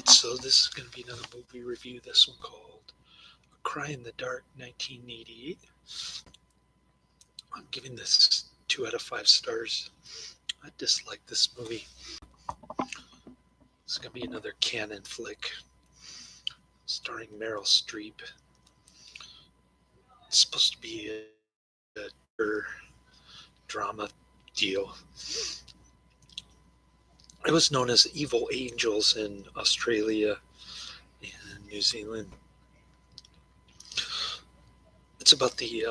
So this is going to be another movie review. This one called A Cry in the Dark, 1988. I'm giving this 2 out of 5 stars. I dislike this movie. It's going to be another canon flick starring Meryl Streep. It's supposed to be a drama deal. It was known as Evil Angels in Australia and New Zealand. It's about the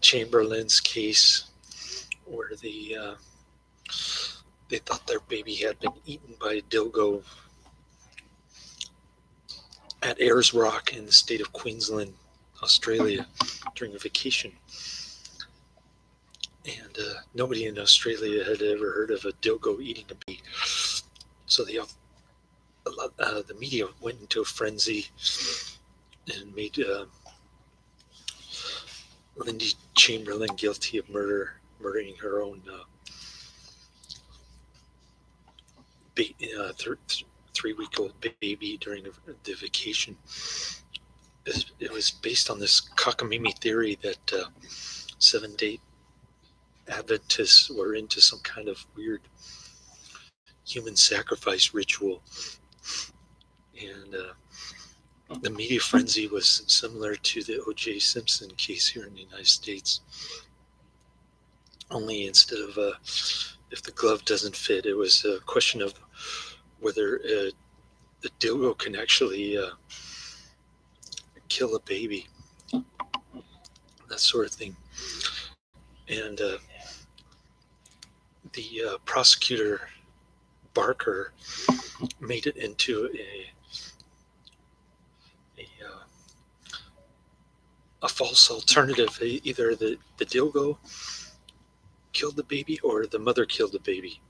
Chamberlains case where they thought their baby had been eaten by a dilgo at Ayers Rock in the state of Queensland, Australia, during a vacation. And nobody in Australia had ever heard of a dilgo eating a baby. So the media went into a frenzy and made Lindy Chamberlain guilty of murdering her own 3-week-old baby during the vacation. It was based on this cockamamie theory that Seventh-day Adventists were into some kind of weird human sacrifice ritual. And the media frenzy was similar to the O.J. Simpson case here in the United States. Only instead of if the glove doesn't fit, it was a question of whether the dildo can actually kill a baby, that sort of thing. And the prosecutor, Barker, made it into a false alternative. Either the dildo killed the baby or the mother killed the baby.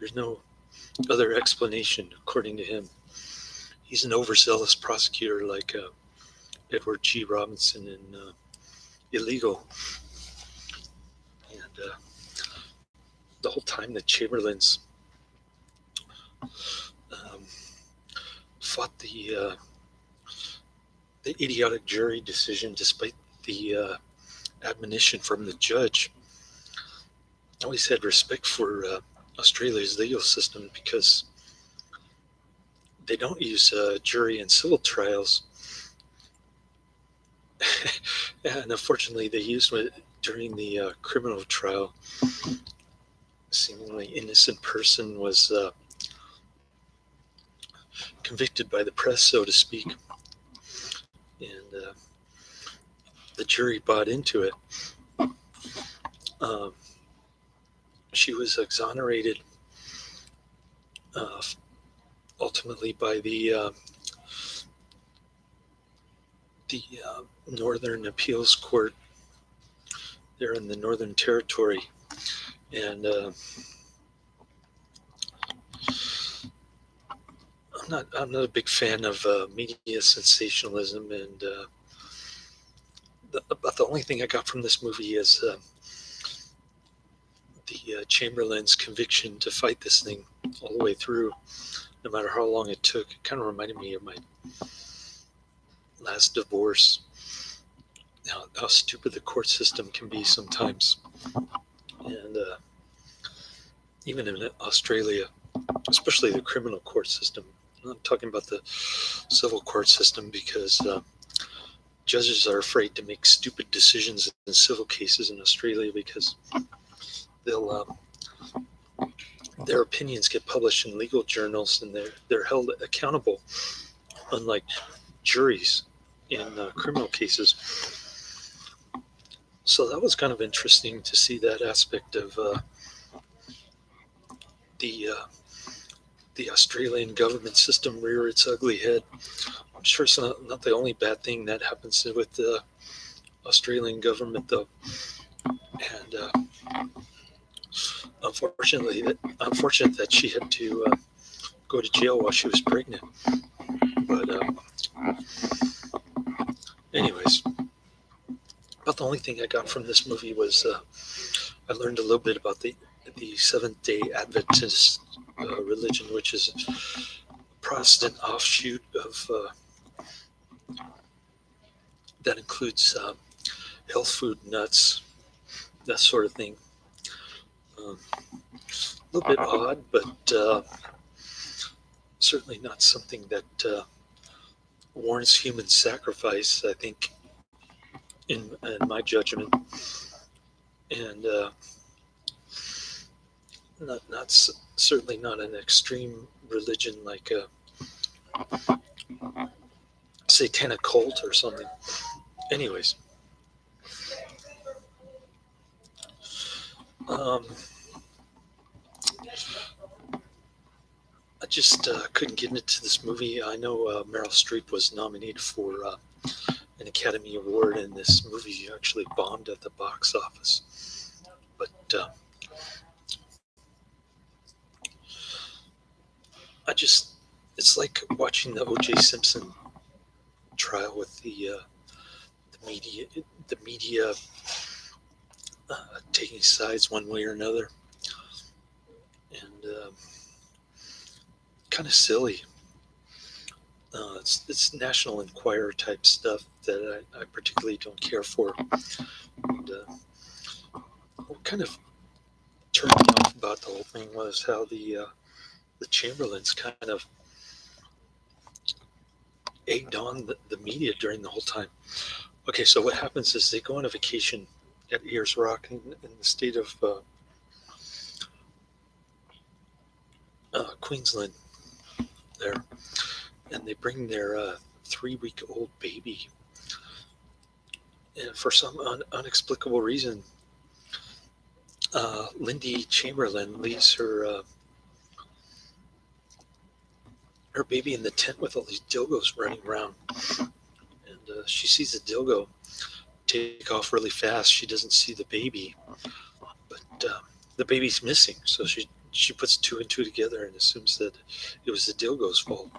There's no other explanation, according to him. He's an overzealous prosecutor like Edward G. Robinson in Illegal. And the whole time the Chamberlains fought the idiotic jury decision despite the admonition from the judge. I always had respect for Australia's legal system because they don't use jury in civil trials. And unfortunately, they used it during the criminal trial. A seemingly innocent person was convicted by the press, so to speak. And the jury bought into it. She was exonerated ultimately by the Northern Appeals Court there in the Northern Territory. And I'm not a big fan of media sensationalism, and about the only thing I got from this movie is the Chamberlain's conviction to fight this thing all the way through, no matter how long it took. It kind of reminded me of my last divorce, how stupid the court system can be sometimes. And even in Australia, especially the criminal court system. I'm not talking about the civil court system because judges are afraid to make stupid decisions in civil cases in Australia because their opinions get published in legal journals and they're held accountable, unlike juries in criminal cases. So that was kind of interesting to see that aspect of the Australian government system rear its ugly head. I'm sure it's not the only bad thing that happens with the Australian government, though. And unfortunate that she had to go to jail while she was pregnant. But anyways, about the only thing I got from this movie was I learned a little bit about the Seventh-day Adventist religion, which is Protestant offshoot of that includes health food, nuts, that sort of thing. A little bit odd, but certainly not something that warrants human sacrifice, I think, in my judgment. And certainly not an extreme religion like a satanic cult or something. Anyways, I just couldn't get into this movie. I know Meryl Streep was nominated for an Academy Award, and this movie actually bombed at the box office. But it's like watching the O.J. Simpson trial with the media taking sides one way or another, and kind of silly. It's National Enquirer type stuff that I particularly don't care for. And what kind of turned me off about the whole thing was how the Chamberlains kind of egged on the media during the whole time. Okay, so what happens is they go on a vacation at Ayers Rock in the state of Queensland there, and they bring their 3-week-old baby, and for some unexplicable reason, Lindy Chamberlain leaves her baby in the tent with all these dildos running around, and she sees the dildo take off really fast. She doesn't see the baby, but the baby's missing, so she puts 2 and 2 together and assumes that it was the dildo's fault.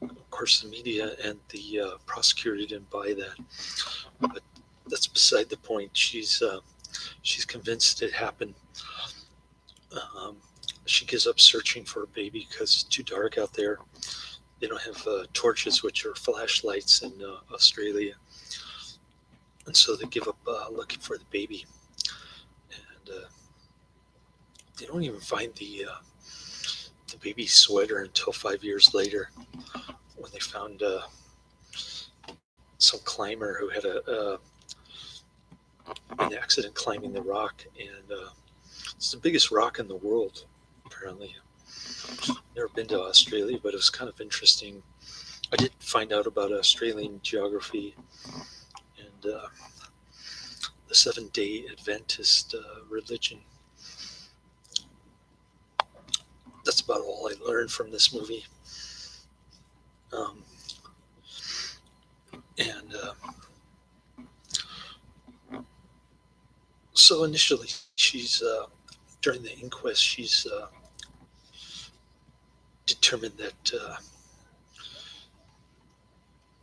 Of course, the media and the prosecutor didn't buy that, but that's beside the point. She's convinced it happened. She gives up searching for a baby because it's too dark out there. They don't have torches, which are flashlights in Australia, and so they give up looking for the baby. And they don't even find the baby's sweater until 5 years later, when they found some climber who had an accident climbing the rock, and it's the biggest rock in the world, apparently. Never been to Australia, but it was kind of interesting. I did find out about Australian geography and the Seventh-day Adventist religion. That's about all I learned from this movie. So initially, she's during the inquest, she's determined that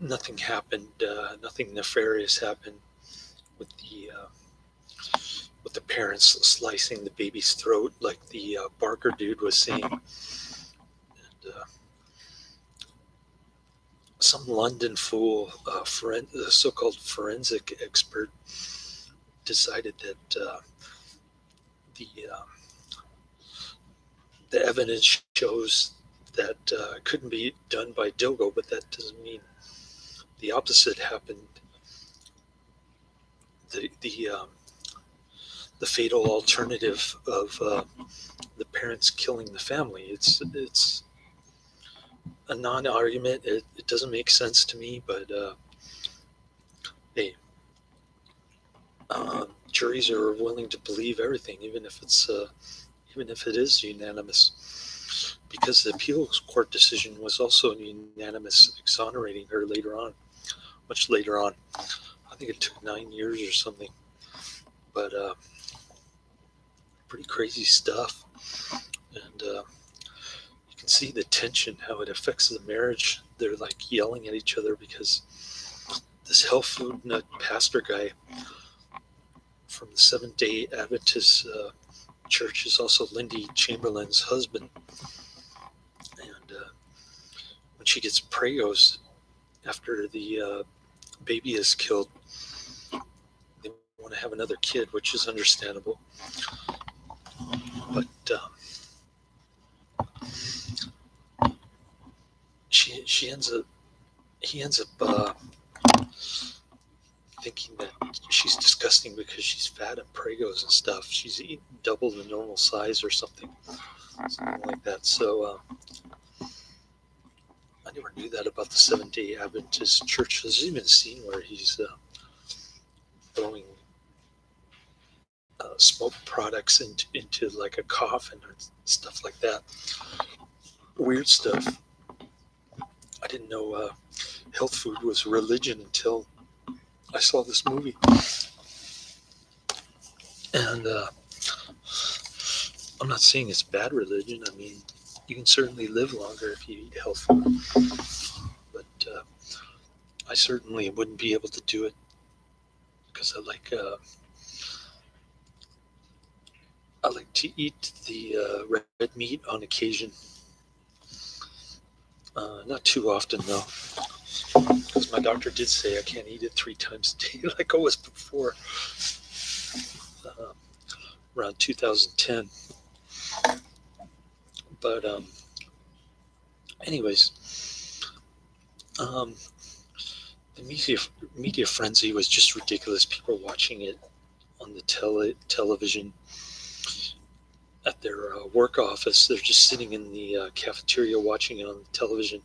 nothing happened, nothing nefarious happened with the parents slicing the baby's throat, like the Barker dude was saying. And some London fool, the so-called forensic expert, decided that the evidence shows that it couldn't be done by dildo, but that doesn't mean the opposite happened. The fatal alternative of the parents killing the family. It's a non-argument. It doesn't make sense to me, but hey, juries are willing to believe everything, even if it is unanimous, because the appeals court decision was also unanimous, exonerating her much later on. I think it took 9 years or something, but pretty crazy stuff. And you can see the tension, how it affects the marriage. They're like yelling at each other because this health food nut pastor guy from the Seventh-day Adventist church is also Lindy Chamberlain's husband. And when she gets pregos after the baby is killed, they want to have another kid, which is understandable. But she ends up he ends up thinking that she's disgusting because she's fat and pregos and stuff. She's eating double the normal size or something like that. So I never knew that about the Seventh-day Adventist Church. There's even a scene where he's throwing smoke products into like a coffin or stuff like that. Weird stuff. I didn't know health food was religion until I saw this movie. And I'm not saying it's bad religion. I mean, you can certainly live longer if you eat health food. But I certainly wouldn't be able to do it because I like to eat the red meat on occasion. Not too often, though, because my doctor did say I can't eat it 3 times a day like I was before, around 2010. But anyways, the media frenzy was just ridiculous. People watching it on the television at their work office. They're just sitting in the cafeteria watching it on the television,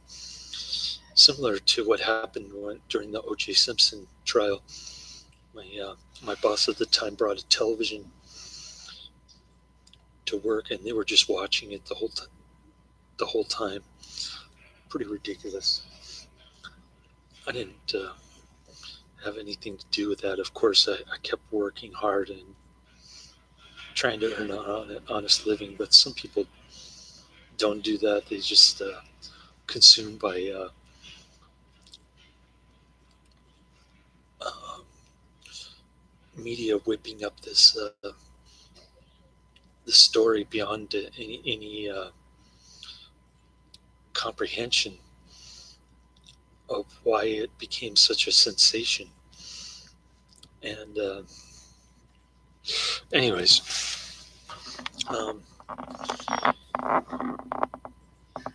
similar to what happened during the O.J. Simpson trial. My boss at the time brought a television to work, and they were just watching it the whole time. Pretty ridiculous. I didn't have anything to do with that. Of course, I kept working hard and trying to earn an honest living, but some people don't do that. They just consumed by media whipping up this story beyond any comprehension of why it became such a sensation. And anyways,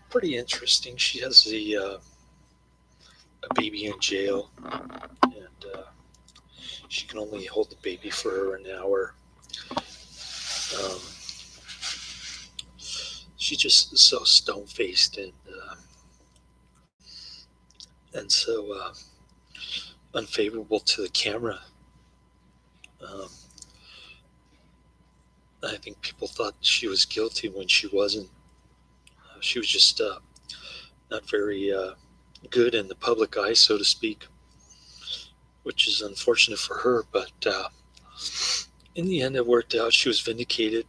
pretty interesting. She has a baby in jail, and she can only hold the baby for an hour. She's just so stone-faced and so unfavorable to the camera. I think people thought she was guilty when she wasn't. She was just not very good in the public eye, so to speak, which is unfortunate for her. But in the end, it worked out. She was vindicated.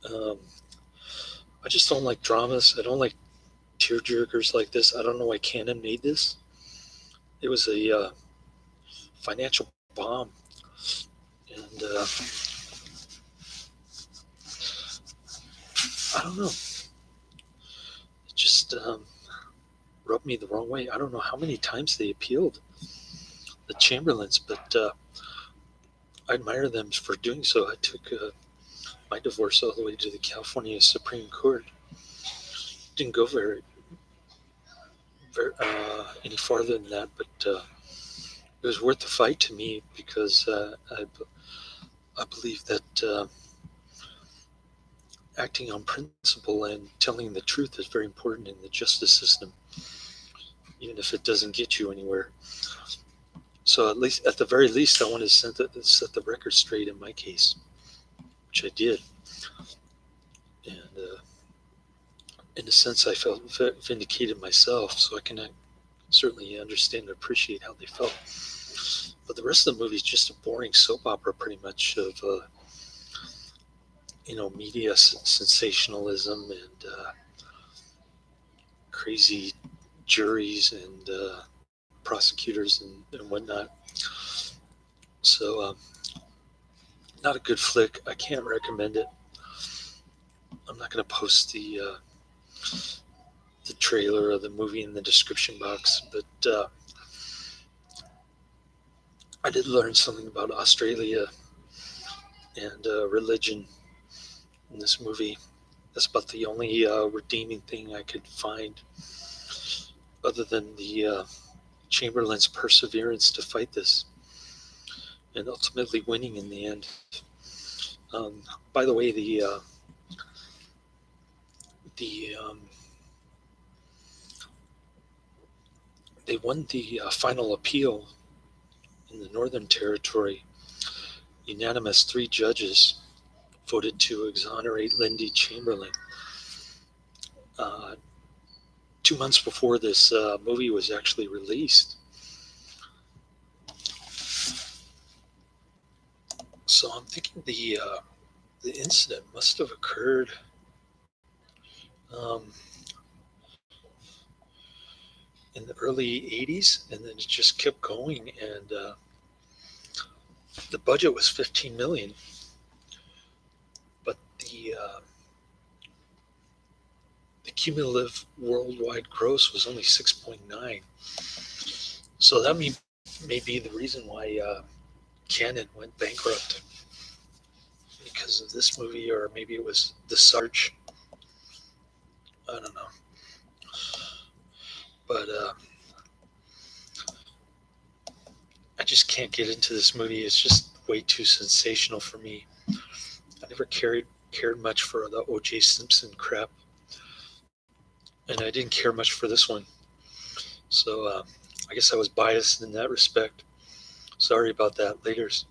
I just don't like dramas. I don't like tearjerkers like this. I don't know why Canon made this. It was a financial bomb. And I don't know. It just rubbed me the wrong way. I don't know how many times they appealed, the Chamberlains, but I admire them for doing so. I took my divorce all the way to the California Supreme Court. Didn't go very any farther than that, but it was worth the fight to me because I believe that acting on principle and telling the truth is very important in the justice system, even if it doesn't get you anywhere. So at the very least, I wanted to set the record straight in my case, which I did. And in a sense, I felt vindicated myself, so I can certainly understand and appreciate how they felt. But the rest of the movie is just a boring soap opera, pretty much, of media sensationalism and crazy juries and prosecutors and whatnot. So not a good flick. I can't recommend it. I'm not going to post the the trailer of the movie in the description box, but I did learn something about Australia and religion in this movie. That's about the only redeeming thing I could find, other than the Chamberlain's perseverance to fight this and ultimately winning in the end. By the way, the they won the final appeal in the Northern Territory. Unanimous, 3 judges voted to exonerate Lindy Chamberlain. 2 months before this movie was actually released. So I'm thinking the incident must have occurred in the early 80s, and then it just kept going, and the budget was 15 million, but the cumulative worldwide gross was only 6.9. So that may be the reason why Canon went bankrupt, because of this movie, or maybe it was The Sarge. I don't know. But I just can't get into this movie. It's just way too sensational for me. I never cared much for the O.J. Simpson crap, and I didn't care much for this one. So I guess I was biased in that respect. Sorry about that. Laters.